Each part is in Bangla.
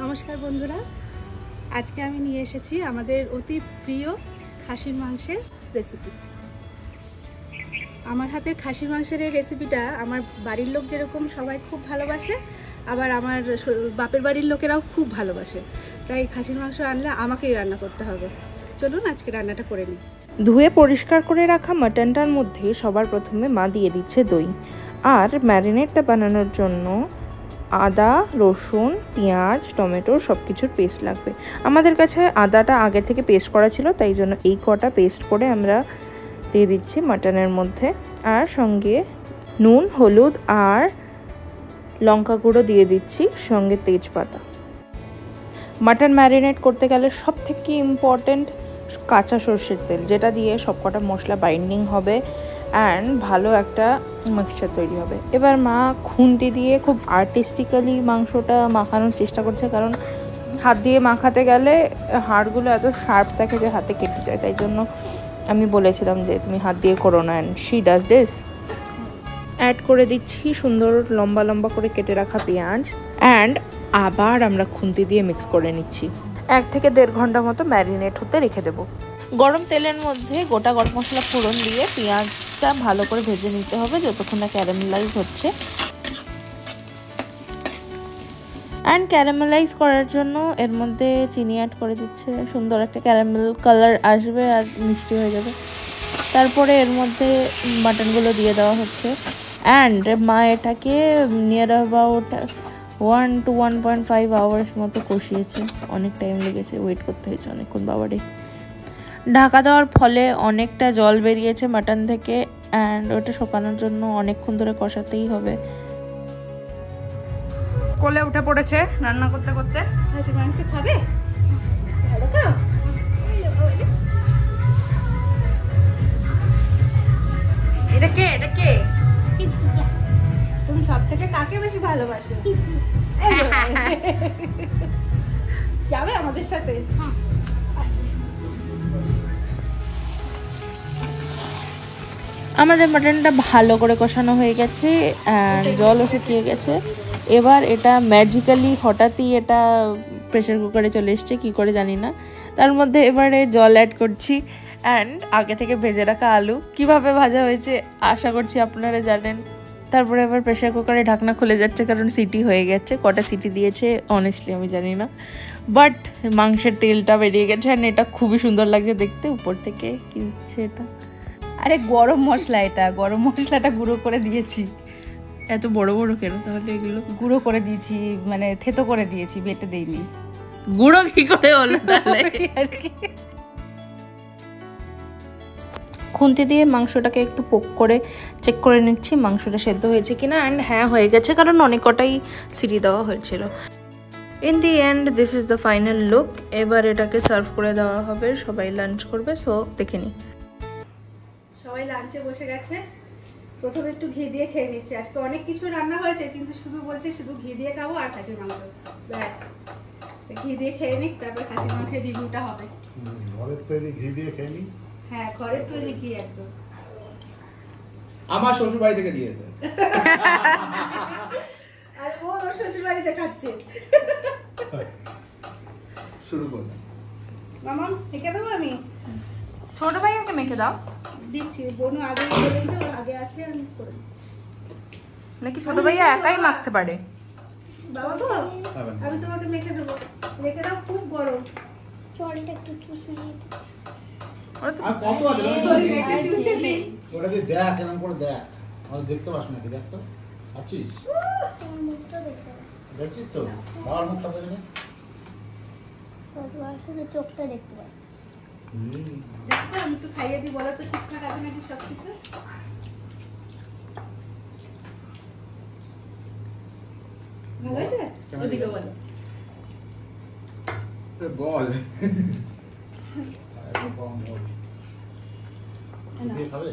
নমস্কার বন্ধুরা, আজকে আমি নিয়ে এসেছি আমাদের অতি প্রিয় খাসির মাংসের রেসিপি। আমার হাতের খাসির মাংসের এই রেসিপিটা আমার বাড়ির লোক যেরকম সবাই খুব ভালোবাসে, আবার আমার বাপের বাড়ির লোকেরাও খুব ভালোবাসে। তাই খাসির মাংস আনলে আমাকেই রান্না করতে হবে। চলুন আজকে রান্নাটা করে নিই। ধুয়ে পরিষ্কার করে রাখা মাটনটার মধ্যে সবার প্রথমে মা দিয়ে দিচ্ছে দই, আর ম্যারিনেটটা বানানোর জন্য আদা, রসুন, পেঁয়াজ, টমেটো সব কিছুর পেস্ট লাগবে। আমাদের কাছে আদাটা আগে থেকে পেস্ট করা ছিল, তাই জন্য এই কটা পেস্ট করে আমরা দিয়ে দিচ্ছি মাটনের মধ্যে। আর সঙ্গে নুন, হলুদ আর লঙ্কা গুঁড়ো দিয়ে দিচ্ছি, সঙ্গে তেজপাতা। মাটন ম্যারিনেট করতে গেলে সব থেকে ইম্পর্টেন্ট কাঁচা সর্ষের তেল, যেটা দিয়ে সবকটা মশলা বাইন্ডিং হবে অ্যান্ড ভালো একটা মিক্সচার তৈরি হবে। এবার মা খুন্তি দিয়ে খুব আর্টিস্টিক্যালি মাংসটা মাখানোর চেষ্টা করছে, কারণ হাত দিয়ে মাখাতে গেলে হাড়গুলো এত শার্প থাকে যে হাতে কেটে যায়। তাই জন্য আমি বলেছিলাম যে তুমি হাত দিয়ে করো না, and she does this. Add করে দিচ্ছি সুন্দর লম্বা লম্বা করে কেটে রাখা পেঁয়াজ, অ্যান্ড আবার আমরা খুন্তি দিয়ে মিক্স করে নিচ্ছি। 1 থেকে 1.5 ঘন্টা মতো ম্যারিনেট হতে রেখে দেবো। গরম তেলের মধ্যে গোটা গরম মশলা ফোড়ন দিয়ে পেঁয়াজটা ভালো করে ভেজে নিতে হবে যতক্ষণ না ক্যারামেলাইজ হচ্ছে। অ্যান্ড ক্যারামেলাইজ করার জন্য এর মধ্যে চিনি অ্যাড করে দিচ্ছে, সুন্দর একটা ক্যারামেল কালার আসবে আর মিষ্টি হয়ে যাবে। তারপরে এর মধ্যে মাটনগুলো দিয়ে দেওয়া হচ্ছে, অ্যান্ড মা এটাকে নিয়ার অ্যাবাউট 1 to 1.5 আওয়ার্স মতো কষিয়েছে। অনেক টাইম লেগেছে, ওয়েট করতে হয়েছে অনেকক্ষণ বাবারে। ঢাকা দেওয়ার ফলে অনেকটা জল বেরিয়েছে মাটন থেকে, অ্যান্ড ওটা শুকানোর জন্য অনেকক্ষণ ধরে কষাতেই হবে। কোলে উঠে পড়েছে রান্না করতে করতে। খাসির মাংস খাবে? ভালো খাও। এটা কে? এটা কে? তুমি সব থেকে কাকে বেশি ভালোবাসো? যাবে আমাদের সাথে? আমাদের মাটনটা ভালো করে কষানো হয়ে গেছে, জলও শুকিয়ে গেছে। এবার এটা ম্যাজিক্যালি হঠাৎই এটা প্রেশার কুকারে চলে এসছে, কী করে জানি না। তার মধ্যে এবারে জল অ্যাড করছি, অ্যান্ড আগে থেকে ভেজে রাখা আলু কিভাবে ভাজা হয়েছে আশা করছি আপনারা জানেন। তারপরে এবার প্রেশার কুকারে ঢাকনা খুলে যাচ্ছে, কারণ সিটি হয়ে গেছে। কটা সিটি দিয়েছে অনেস্টলি আমি জানি না, বাট মাংসের তেলটা বেরিয়ে গেছে, অ্যান্ড এটা খুবই সুন্দর লাগছে দেখতে। উপর থেকে কি হচ্ছে এটা? আরে গরম মশলা, এটা গরম মশলাটা গুঁড়ো করে দিয়েছি। এত বড় বড় কেন তাহলে? এগুলো গুঁড়ো করে দিয়েছি, মানে থেতো করে দিয়েছি, বেটে দেইনি। গুঁড়ো কি করে হলো তাহলে? খুন্তি দিয়ে মাংসটাকে একটু পোক করে চেক করে নিচ্ছি মাংসটা সেদ্ধ হয়েছে কিনা, অ্যান্ড হ্যাঁ হয়ে গেছে, কারণ অনেক কটাই সিটি দেওয়া হয়েছিল। In the end this is the final look. এবার এটাকে সার্ভ করে দেওয়া হবে, সবাই লাঞ্চ করবে। সো দেখে নিই। সবাই লাঞ্চে বসে গেছে। প্রথমে একটু ঘি দিয়ে খেয়ে নিচ্ছি। আজকে অনেক কিছু রান্না হয়েছে, কিন্তু শুধু বলছে শুধু ঘি দিয়ে খাবো আর খাসির মাংস, ব্যাস। ঘি দিয়ে খেয়ে নিক, তারপর খাসির মাংসের রিভিউটা হবে। ঘরের তৈরি ঘি দিয়ে খেয়ে নিই। হ্যাঁ, ঘরের তৈরি ঘি একদম। আমার শ্বশুর বাড়ি থেকে দিয়েছে, আর ও ওর শ্বশুর বাড়িতে খাচ্ছে। শুরু করলাম। মামা থেকে দেবো আমি? ছোট ভাইয়াকে মেখে দাও। দিচ্ছি, বোনও আগে বলেছে, ওর আগে আছে, আমি করে দিচ্ছি। নাকি ছোট ভাইয়া একাই মাখতে পারে? বাবা গো, আমি তোমাকে মেখে দেবো, রেখে দাও, খুব গরম। জলটা একটু চুষে নিই। আর কত আছে? ওটা দিয়ে দেখ, এরকম করে দেখ। আমাদের দেখতে পাস নাকি? দেখ তো, আছিস? তোমার মুখটা দেখতে পাচ্ছি। দেখছিস তো? বাবার মুখ সাথে গেলে শুধু চোখটা দেখতে পাচ্ছি। দেখো, আমি একটু খাইয়ে দিই, বলো তো ঠিকঠাক আছে নাকি সব কিছু? ভালো আছে? ওদিকে বলো। বল। দিয়ে খাবে?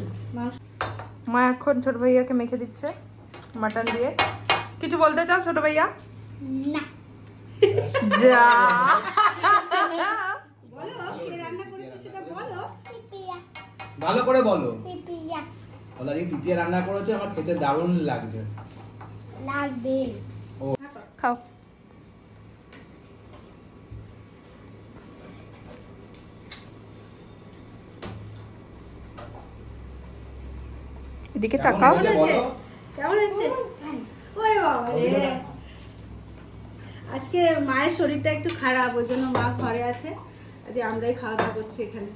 মা এখন ছোট ভাইয়াকে মেখে দিচ্ছে মাটন দিয়ে। কিছু বলতে চাও ছোট ভাইয়া? না। যা বলো, কি রান্না করেছিস সেটা বলো। পিপিয়া। ভালো করে বলো। পিপিয়া। ও ওলা যে পিপিয়া রান্না করেছে আমার খেতে দারুণ লাগছে। লাগবে। খাও। এদিকে কেমন তাকাও। হয়েছে বলো? কেমন হচ্ছে? ওরে বাবা রে, আজকে মায়ের শরীরটা একটু খারাপ, ওই জন্য মা ঘরে আছে, আজ আমরাই খাওয়া দাওয়া করছি এখানে।